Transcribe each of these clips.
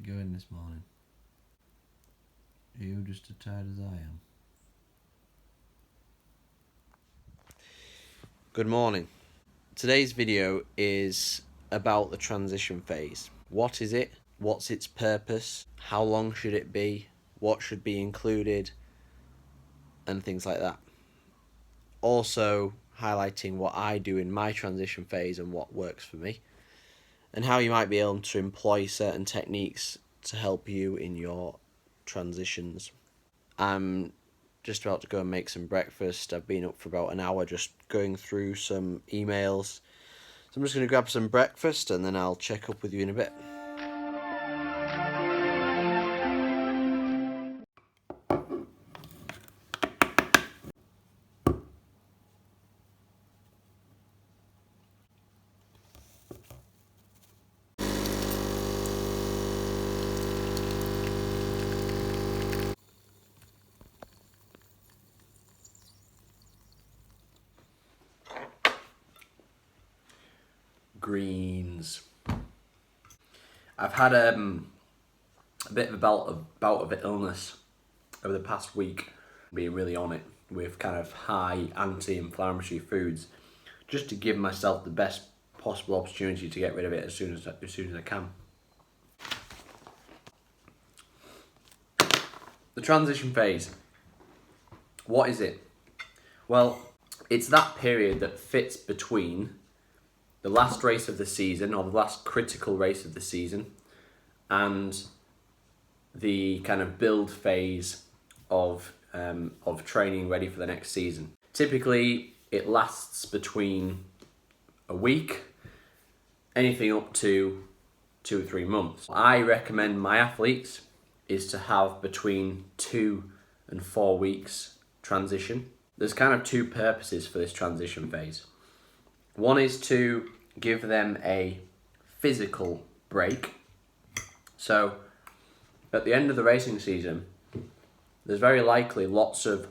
it going this morning? Are you just as tired as I am? Good morning. Today's video is about the transition phase. What is it? What's its purpose? How long should it be? What should be included? And things like that. Also highlighting what I do in my transition phase and what works for me, and how you might be able to employ certain techniques to help you in your transitions. I'm just about to go and make some breakfast. I've been up for about an hour just going through some emails. So I'm just going to grab some breakfast and then I'll check up with you in a bit. Greens. I've had a bit of a bout of illness over the past week, being really on it with kind of high anti-inflammatory foods, just to give myself the best possible opportunity to get rid of it as soon as I can. The transition phase. What is it? Well, it's that period that fits between the last race of the season, or the last critical race of the season, and the kind of build phase of training ready for the next season. Typically, it lasts between a week, anything up to 2 or 3 months. I recommend my athletes is to have between 2 and 4 weeks transition. There's kind of two purposes for this transition phase. One is to give them a physical break. So at the end of the racing season, there's very likely lots of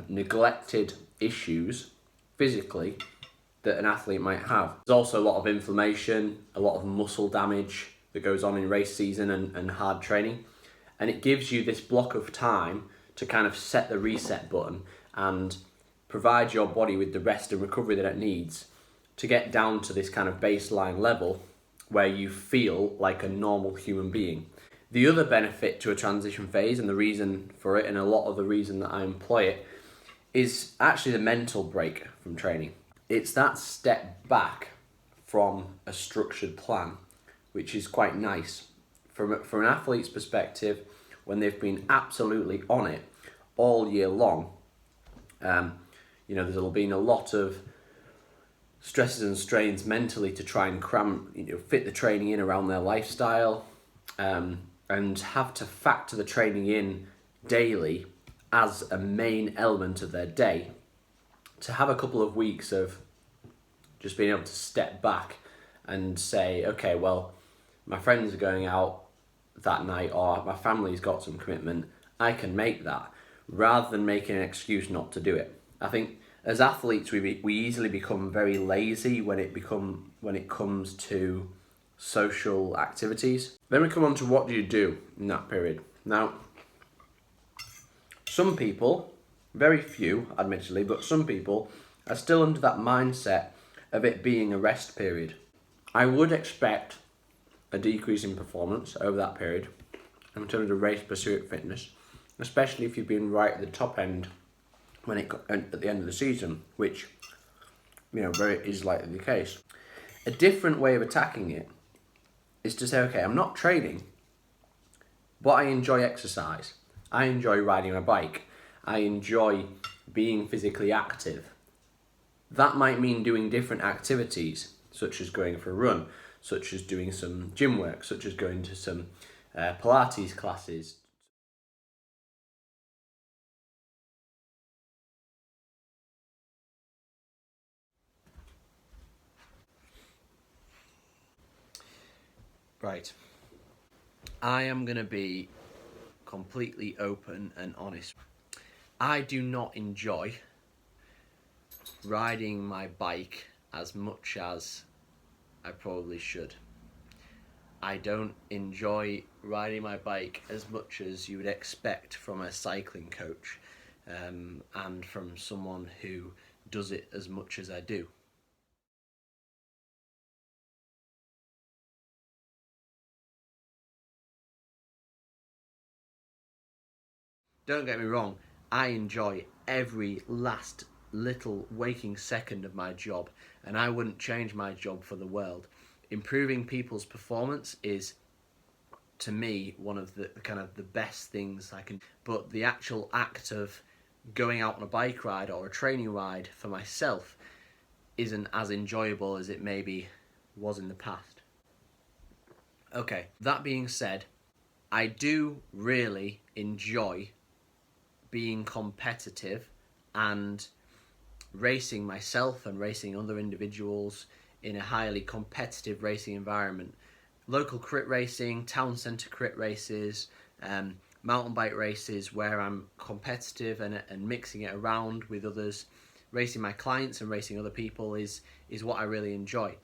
neglected issues physically that an athlete might have. There's also a lot of inflammation, a lot of muscle damage that goes on in race season and hard training. And it gives you this block of time to kind of set the reset button and provide your body with the rest and recovery that it needs to get down to this kind of baseline level where you feel like a normal human being. The other benefit to a transition phase, and the reason for it, and a lot of the reason that I employ it, is actually the mental break from training. It's that step back from a structured plan, which is quite nice. From an athlete's perspective, when they've been absolutely on it all year long, there's been a lot of stresses and strains mentally to try and fit the training in around their lifestyle, and have to factor the training in daily as a main element of their day. To have a couple of weeks of just being able to step back and say, okay, well, my friends are going out that night, or my family's got some commitment, I can make that, rather than making an excuse not to do it. I think as athletes, we easily become very lazy when it comes to social activities. Then we come on to what do you do in that period. Now, some people, very few admittedly, but some people are still under that mindset of it being a rest period. I would expect a decrease in performance over that period in terms of race pursuit fitness, especially if you've been right at the top end at the end of the season, which is likely the case. A different way of attacking it is to say, okay, I'm not training, but I enjoy exercise. I enjoy riding my bike. I enjoy being physically active. That might mean doing different activities, such as going for a run, such as doing some gym work, such as going to some Pilates classes. Right. I am going to be completely open and honest. I do not enjoy riding my bike as much as I probably should. I don't enjoy riding my bike as much as you would expect from a cycling coach, and from someone who does it as much as I do. Don't get me wrong, I enjoy every last little waking second of my job, and I wouldn't change my job for the world. Improving people's performance is, to me, one of the kind of the best things I can. But the actual act of going out on a bike ride or a training ride for myself isn't as enjoyable as it maybe was in the past. Okay, that being said, I do really enjoy being competitive and racing myself and racing other individuals in a highly competitive racing environment. Local crit racing, town centre crit races, mountain bike races where I'm competitive and mixing it around with others, racing my clients and racing other people is what I really enjoy.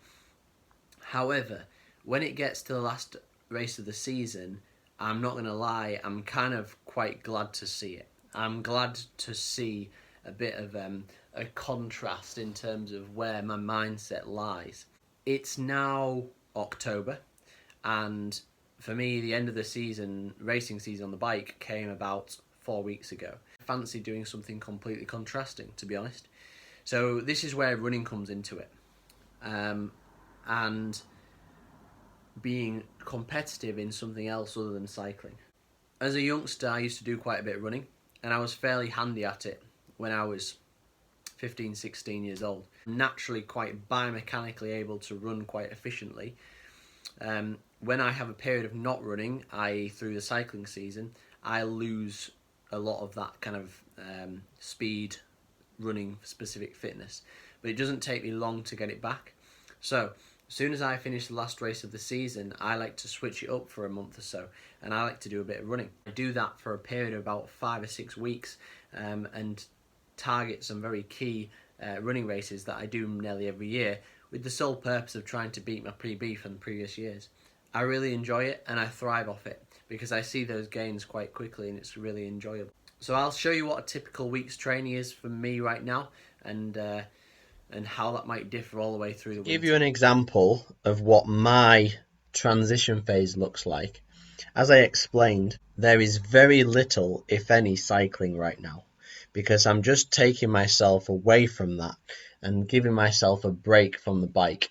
However, when it gets to the last race of the season, I'm not going to lie, I'm kind of quite glad to see it. I'm glad to see a bit of a contrast in terms of where my mindset lies. It's now October, and for me, the end of the season, racing season on the bike, came about 4 weeks ago. I fancy doing something completely contrasting, to be honest. So this is where running comes into it. And being competitive in something else other than cycling. As a youngster, I used to do quite a bit of running, and I was fairly handy at it when I was 15, 16 years old. Naturally quite biomechanically able to run quite efficiently. When I have a period of not running, i.e. through the cycling season, I lose a lot of that kind of speed, running specific fitness. But it doesn't take me long to get it back. So as soon as I finish the last race of the season, I like to switch it up for a month or so, and I like to do a bit of running. I do that for a period of about 5 or 6 weeks, and target some very key running races that I do nearly every year, with the sole purpose of trying to beat my PB from the previous years. I really enjoy it, and I thrive off it because I see those gains quite quickly, and it's really enjoyable. So I'll show you what a typical week's training is for me right now, and how that might differ all the way through the winter. Give you an example of what my transition phase looks like. As I explained, there is very little, if any, cycling right now because I'm just taking myself away from that and giving myself a break from the bike.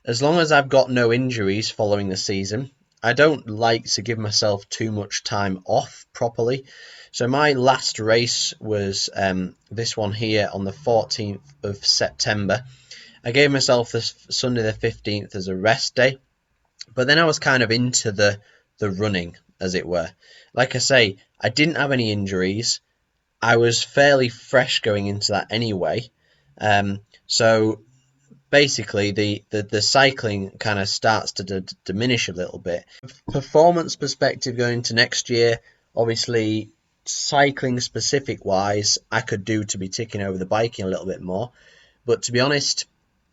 As long as I've got no injuries following the season, I don't like to give myself too much time off properly. So my last race was this one here on the 14th of September. I gave myself this Sunday the 15th as a rest day, but then I was kind of into the running, as it were. Like I say, I didn't have any injuries. I was fairly fresh going into that anyway. So basically, the cycling kind of starts to diminish a little bit. Performance perspective going into next year, obviously, cycling specific wise, I could do to be ticking over the biking a little bit more. But to be honest,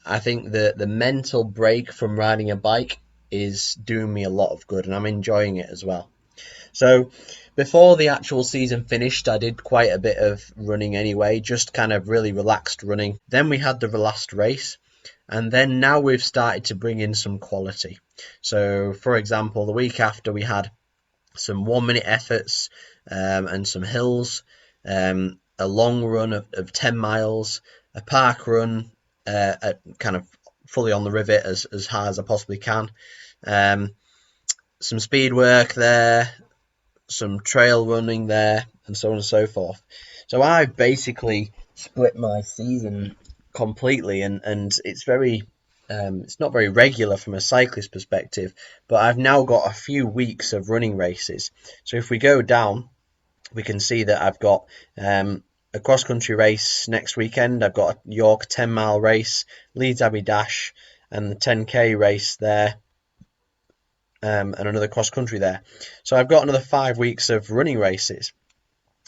I think the mental break from riding a bike is doing me a lot of good, and I'm enjoying it as well. So before the actual season finished, I did quite a bit of running anyway, just kind of really relaxed running. Then we had the last race, and then now we've started to bring in some quality. So for example, the week after we had some 1 minute efforts, and some hills, a long run of 10 miles, a park run, kind of fully on the rivet as hard as I possibly can, some speed work there, some trail running there, and so on and so forth. So I basically split my season completely, and it's very it's not very regular from a cyclist perspective, but I've now got a few weeks of running races. So if we go down, we can see that I've got a cross country race next weekend. I've got a York 10 mile race, Leeds Abbey Dash, and the 10k race there, and another cross country there. So I've got another 5 weeks of running races.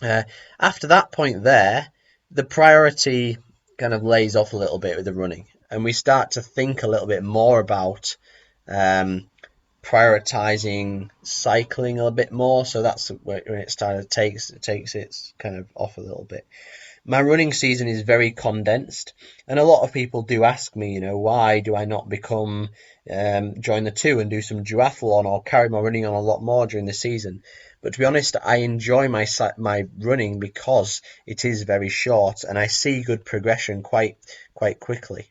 After that point there, the priority kind of lays off a little bit with the running, and we start to think a little bit more about prioritizing cycling a bit more, so that's when it started takes its kind of off a little bit. My running season is very condensed, and a lot of people do ask me, why do I not become join the two and do some duathlon or carry my running on a lot more during the season. But to be honest, I enjoy my running because it is very short, and I see good progression quite quickly.